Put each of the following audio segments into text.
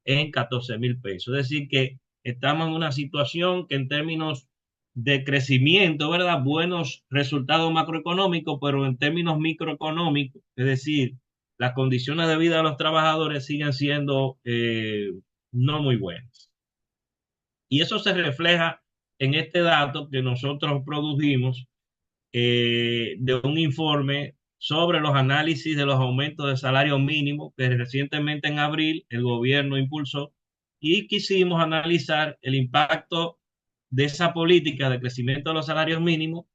en 14.000 pesos. Es decir, que estamos en una situación que en términos de crecimiento, ¿verdad? Buenos resultados macroeconómicos, pero en términos microeconómicos, es decir, las condiciones de vida de los trabajadores siguen siendo no muy buenas. Y eso se refleja en este dato que nosotros produjimos de un informe sobre los análisis de los aumentos de salario mínimo que recientemente en abril el gobierno impulsó y quisimos analizar el impacto de esa política de crecimiento de los salarios mínimos,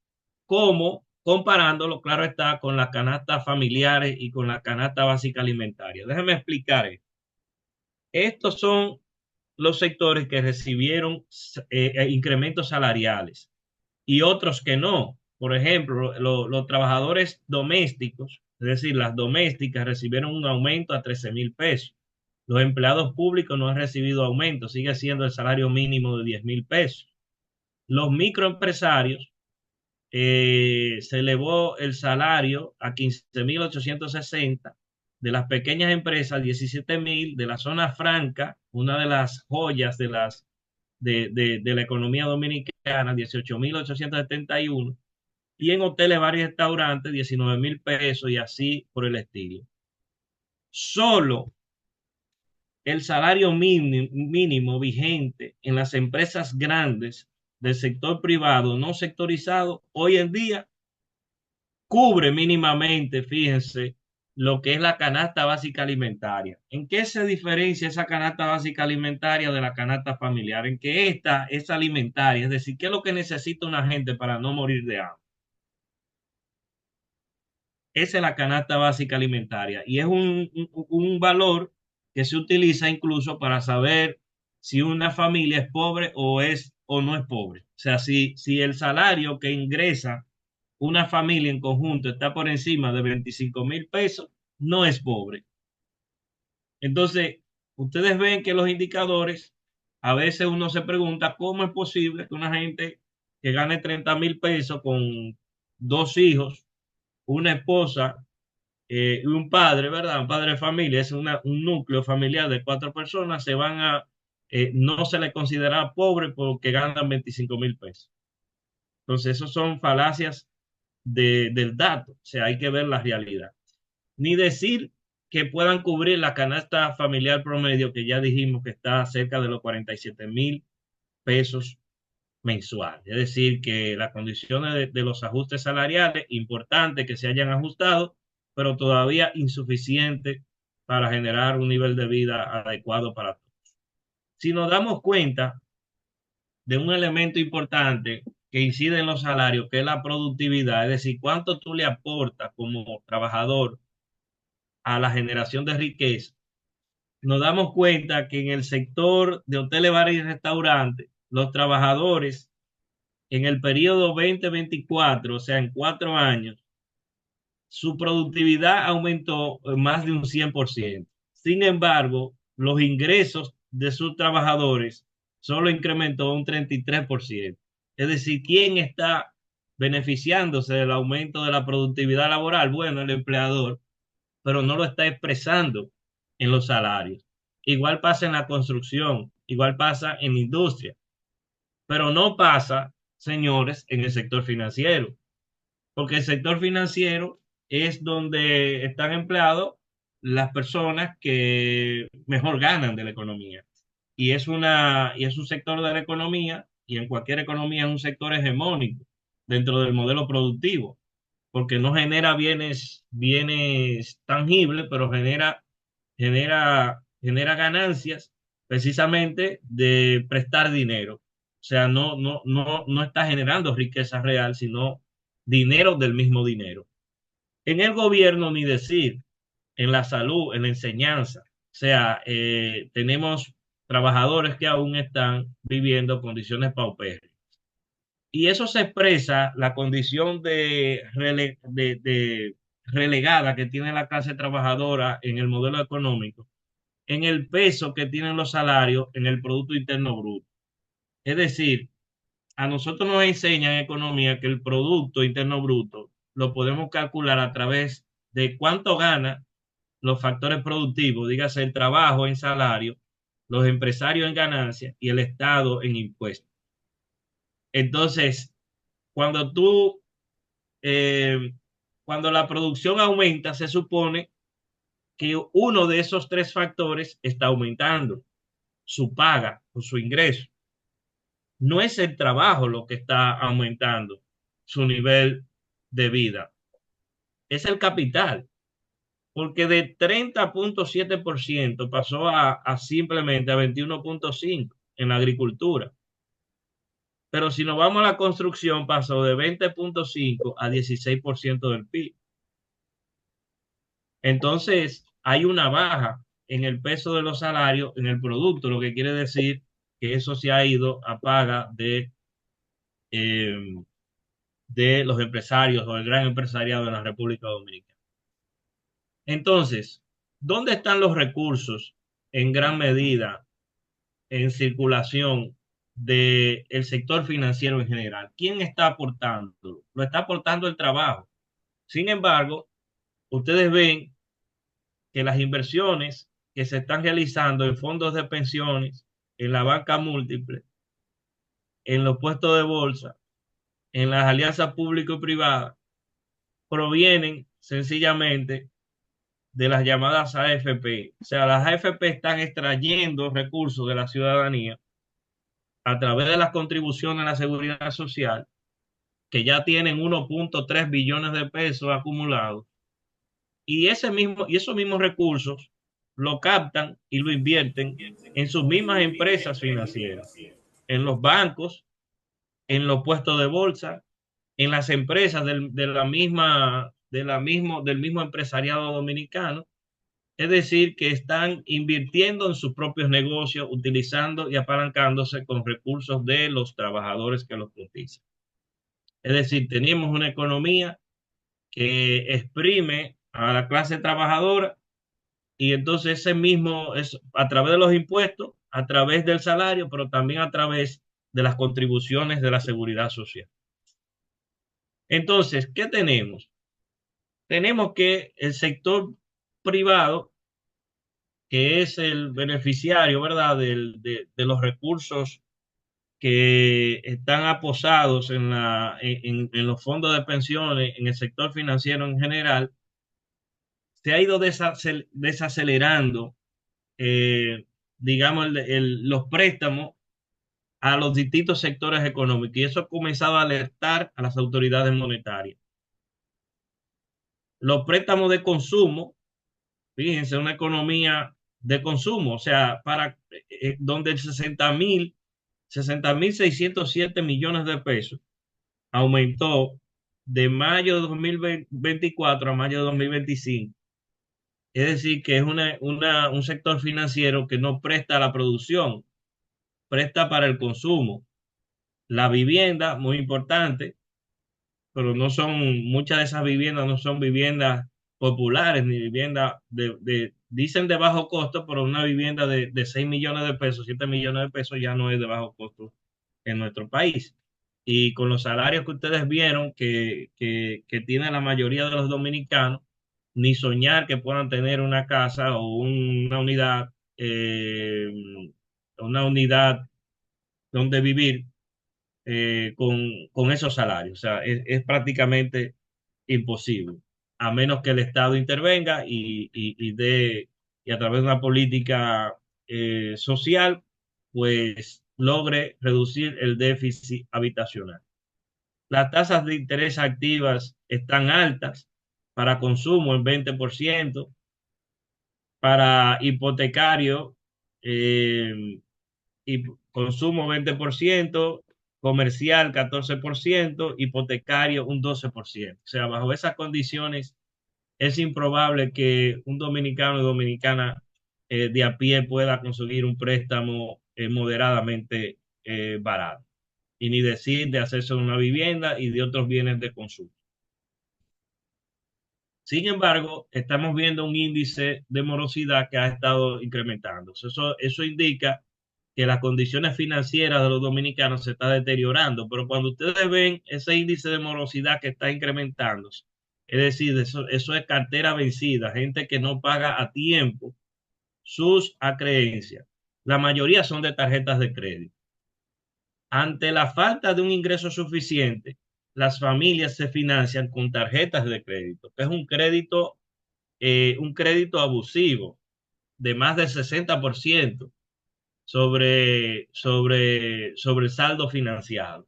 como comparándolo, claro está, con las canastas familiares y con la canasta básica alimentaria. Déjenme explicar esto. Estos son los sectores que recibieron incrementos salariales y otros que no. Por ejemplo, los trabajadores domésticos, es decir, las domésticas recibieron un aumento a 13.000 pesos. Los empleados públicos no han recibido aumento, sigue siendo el salario mínimo de 10.000 pesos. Los microempresarios se elevó el salario a 15.860, de las pequeñas empresas 17.000, de la zona franca, una de las joyas de la economía dominicana, 18.871, y en hoteles, varios restaurantes, 19.000 pesos y así por el estilo. Solo el salario mínimo vigente en las empresas grandes del sector privado no sectorizado hoy en día cubre mínimamente, fíjense, lo que es la canasta básica alimentaria. ¿En qué se diferencia esa canasta básica alimentaria de la canasta familiar? En que esta es alimentaria, es decir, ¿qué es lo que necesita una gente para no morir de hambre? Esa es la canasta básica alimentaria y es un valor que se utiliza incluso para saber si una familia es pobre o es o no es pobre. O sea, si el salario que ingresa una familia en conjunto está por encima de 25.000 pesos, no es pobre. Entonces, ustedes ven que los indicadores, a veces uno se pregunta cómo es posible que una gente que gane 30.000 pesos con dos hijos, una esposa y un padre, ¿verdad? Un padre de familia, es un núcleo familiar de cuatro personas, no se le considera pobre porque ganan 25.000 pesos. Entonces, esos son falacias del dato, o sea, hay que ver la realidad. Ni decir que puedan cubrir la canasta familiar promedio, que ya dijimos que está cerca de los 47.000 pesos mensuales. Es decir, que las condiciones de los ajustes salariales, importante que se hayan ajustado, pero todavía insuficiente para generar un nivel de vida adecuado para todos. Si nos damos cuenta de un elemento importante que incide en los salarios, que es la productividad, es decir, cuánto tú le aportas como trabajador a la generación de riqueza, nos damos cuenta que en el sector de hoteles, bares y restaurantes, los trabajadores en el periodo 2024, o sea, en 4 años, su productividad aumentó más de un 100%. Sin embargo, los ingresos de sus trabajadores solo incrementó un 33%. Es decir, ¿quién está beneficiándose del aumento de la productividad laboral? Bueno, el empleador, pero no lo está expresando en los salarios. Igual pasa en la construcción, igual pasa en la industria, pero no pasa, señores, en el sector financiero, porque el sector financiero es donde están empleados las personas que mejor ganan de la economía. Y es un sector de la economía, y en cualquier economía es un sector hegemónico dentro del modelo productivo, porque no genera bienes tangibles, pero genera ganancias precisamente de prestar dinero. O sea, no está generando riqueza real, sino dinero del mismo dinero. En el gobierno, ni decir, en la salud, en la enseñanza. O sea, tenemos trabajadores que aún están viviendo condiciones paupérrimas. Y eso se expresa la condición de relegada que tiene la clase trabajadora en el modelo económico, en el peso que tienen los salarios en el Producto Interno Bruto. Es decir, a nosotros nos enseñan en economía que el Producto Interno Bruto lo podemos calcular a través de cuánto gana los factores productivos, dígase el trabajo en salario, los empresarios en ganancias y el Estado en impuestos. Entonces, cuando tú, eh, cuando la producción aumenta, se supone que uno de esos tres factores está aumentando, su paga o su ingreso. No es el trabajo lo que está aumentando su nivel de vida, es el capital, porque de 30,7% pasó a simplemente a 21,5% en la agricultura. Pero si nos vamos a la construcción, pasó de 20,5 a 16% del PIB. Entonces, hay una baja en el peso de los salarios en el producto, lo que quiere decir que eso se ha ido a paga eh, de los empresarios o el gran empresariado de la República Dominicana. Entonces, ¿dónde están los recursos en gran medida en circulación del sector financiero en general? ¿Quién está aportando? Lo está aportando el trabajo. Sin embargo, ustedes ven que las inversiones que se están realizando en fondos de pensiones, en la banca múltiple, en los puestos de bolsa, en las alianzas público y privadas, provienen sencillamente de las llamadas AFP. O sea, las AFP están extrayendo recursos de la ciudadanía a través de las contribuciones a la seguridad social, que ya tienen 1,3 billones de pesos acumulados, y esos mismos recursos lo captan y lo invierten en sus mismas empresas financieras, en los bancos, en los puestos de bolsa, en las empresas del mismo empresariado dominicano. Es decir, que están invirtiendo en sus propios negocios, utilizando y apalancándose con recursos de los trabajadores que los cotizan. Es decir, tenemos una economía que exprime a la clase trabajadora, y entonces ese mismo es a través de los impuestos, a través del salario, pero también a través de las contribuciones de la seguridad social. Entonces, ¿qué tenemos? Tenemos que el sector privado, que es el beneficiario, ¿verdad?, de los recursos que están aposados en los fondos de pensiones, en el sector financiero en general, se ha ido desacelerando, eh, digamos, los préstamos a los distintos sectores económicos, y eso ha comenzado a alertar a las autoridades monetarias. Los préstamos de consumo, fíjense, una economía de consumo, o sea, donde el 60,607 millones de pesos aumentó de mayo de 2024 a mayo de 2025. Es decir, que es un sector financiero que no presta a la producción, presta para el consumo. La vivienda, muy importante, pero muchas de esas viviendas no son viviendas populares ni viviendas dicen de bajo costo, pero una vivienda de 6 millones de pesos, 7 millones de pesos ya no es de bajo costo en nuestro país. Y con los salarios que ustedes vieron que tiene la mayoría de los dominicanos, ni soñar que puedan tener una casa o una unidad donde vivir con esos salarios. O sea, es prácticamente imposible, a menos que el Estado intervenga y a través de una política social, pues logre reducir el déficit habitacional. Las tasas de interés activas están altas para consumo en 20%, para hipotecario eh, y consumo 20%, comercial 14%, hipotecario un 12%. O sea, bajo esas condiciones es improbable que un dominicano o dominicana de a pie pueda conseguir un préstamo moderadamente barato. Y ni decir de hacerse una vivienda y de otros bienes de consumo. Sin embargo, estamos viendo un índice de morosidad que ha estado incrementándose. Eso indica que las condiciones financieras de los dominicanos se están deteriorando, pero cuando ustedes ven ese índice de morosidad que está incrementándose, es decir, eso es cartera vencida, gente que no paga a tiempo sus acreencias. la mayoría son de tarjetas de crédito. Ante la falta de un ingreso suficiente, las familias se financian con tarjetas de crédito, que es un crédito abusivo de más del 60% sobre el saldo financiado.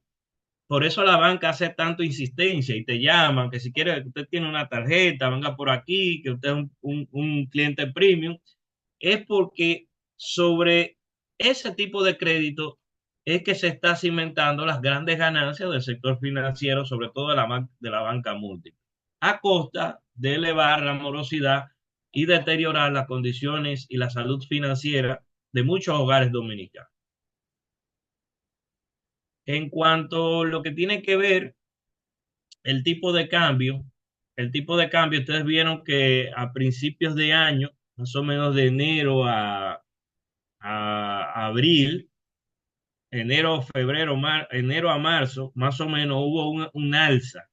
Por eso la banca hace tanto insistencia y te llaman que si quiere, usted tiene una tarjeta, venga por aquí, que usted es un cliente premium. Es porque sobre ese tipo de crédito es que se está cimentando las grandes ganancias del sector financiero, sobre todo de la banca múltiple, a costa de elevar la morosidad y deteriorar las condiciones y la salud financiera de muchos hogares dominicanos. En cuanto a lo que tiene que ver el tipo de cambio, el tipo de cambio, ustedes vieron que a principios de año, más o menos de enero a abril, enero a marzo, más o menos hubo un alza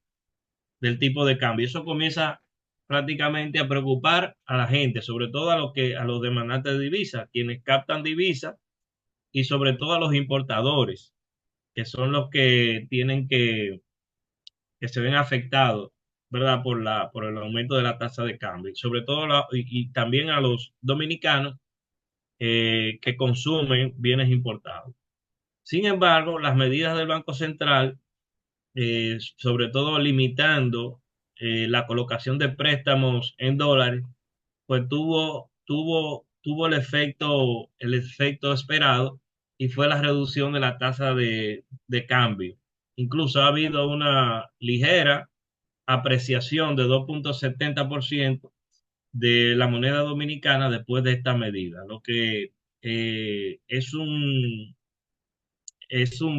del tipo de cambio. Eso comienza prácticamente a preocupar a la gente, sobre todo a los demandantes de divisas, quienes captan divisas y sobre todo a los importadores, que son los que que se ven afectados, ¿verdad? Por el aumento de la tasa de cambio, y sobre todo y también a los dominicanos que consumen bienes importados. Sin embargo, las medidas del Banco Central, sobre todo limitando la colocación de préstamos en dólares, pues tuvo el efecto esperado y fue la reducción de la tasa de cambio. Incluso ha habido una ligera apreciación de 2,70% de la moneda dominicana después de esta medida, lo que es un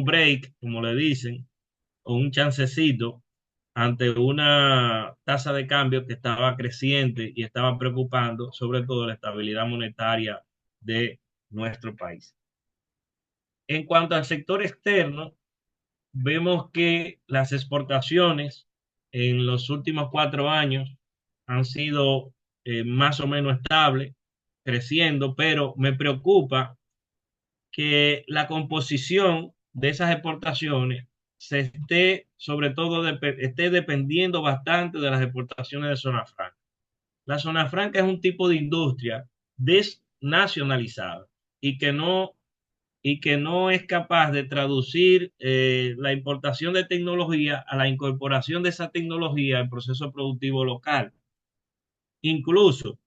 break, como le dicen, o un chancecito ante una tasa de cambio que estaba creciente y estaba preocupando sobre todo la estabilidad monetaria de nuestro país. En cuanto al sector externo, vemos que las exportaciones en los últimos 4 años han sido más o menos estables, creciendo, pero me preocupa que la composición de esas exportaciones se esté, sobre todo, esté dependiendo bastante de las exportaciones de zona franca. La zona franca es un tipo de industria desnacionalizada y que no, y que no es capaz de traducir la importación de tecnología a la incorporación de esa tecnología al proceso productivo local. Incluso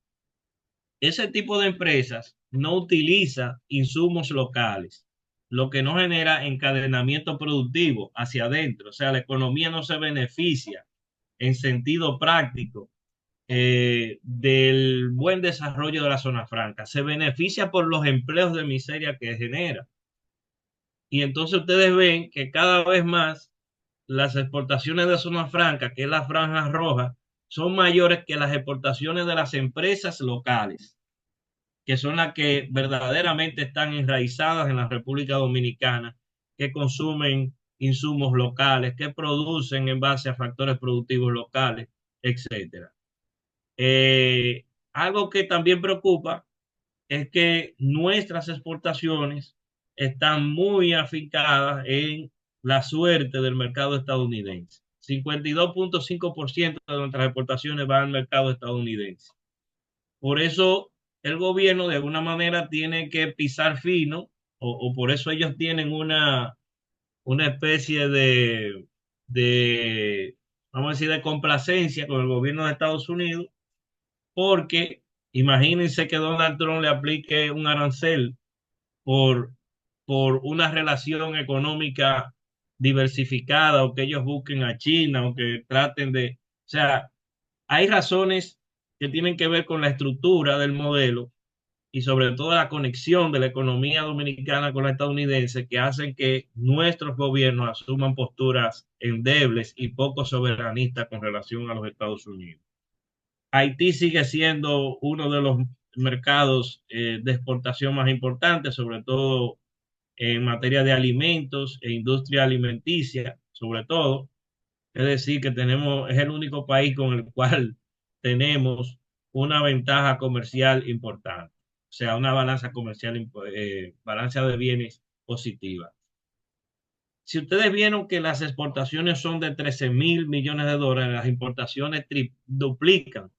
ese tipo de empresas no utiliza insumos locales, lo que no genera encadenamiento productivo hacia adentro. O sea, la economía no se beneficia en sentido práctico del buen desarrollo de la zona franca. Se beneficia por los empleos de miseria que genera. Y entonces ustedes ven que cada vez más las exportaciones de zona franca, que es la franja roja, son mayores que las exportaciones de las empresas locales, que son las que verdaderamente están enraizadas en la República Dominicana, que consumen insumos locales, que producen en base a factores productivos locales, etcétera. Algo que también preocupa es que nuestras exportaciones están muy afincadas en la suerte del mercado estadounidense. 52,5% de nuestras exportaciones van al mercado estadounidense. Por eso el gobierno de alguna manera tiene que pisar fino, o por eso ellos tienen una especie de, vamos a decir, de complacencia con el gobierno de Estados Unidos, porque imagínense que Donald Trump le aplique un arancel por, por una relación económica diversificada, o que ellos busquen a China, o que traten de, o sea, hay razones que tienen que ver con la estructura del modelo y sobre todo la conexión de la economía dominicana con la estadounidense, que hacen que nuestros gobiernos asuman posturas endebles y poco soberanistas con relación a los Estados Unidos. Haití sigue siendo uno de los mercados de exportación más importantes, sobre todo en materia de alimentos e industria alimenticia, sobre todo. Es decir, que es el único país con el cual tenemos una ventaja comercial importante. sea, una balanza comercial, balanza de bienes positiva. Si ustedes vieron que las exportaciones son de 13.000 millones de dólares, las importaciones duplican.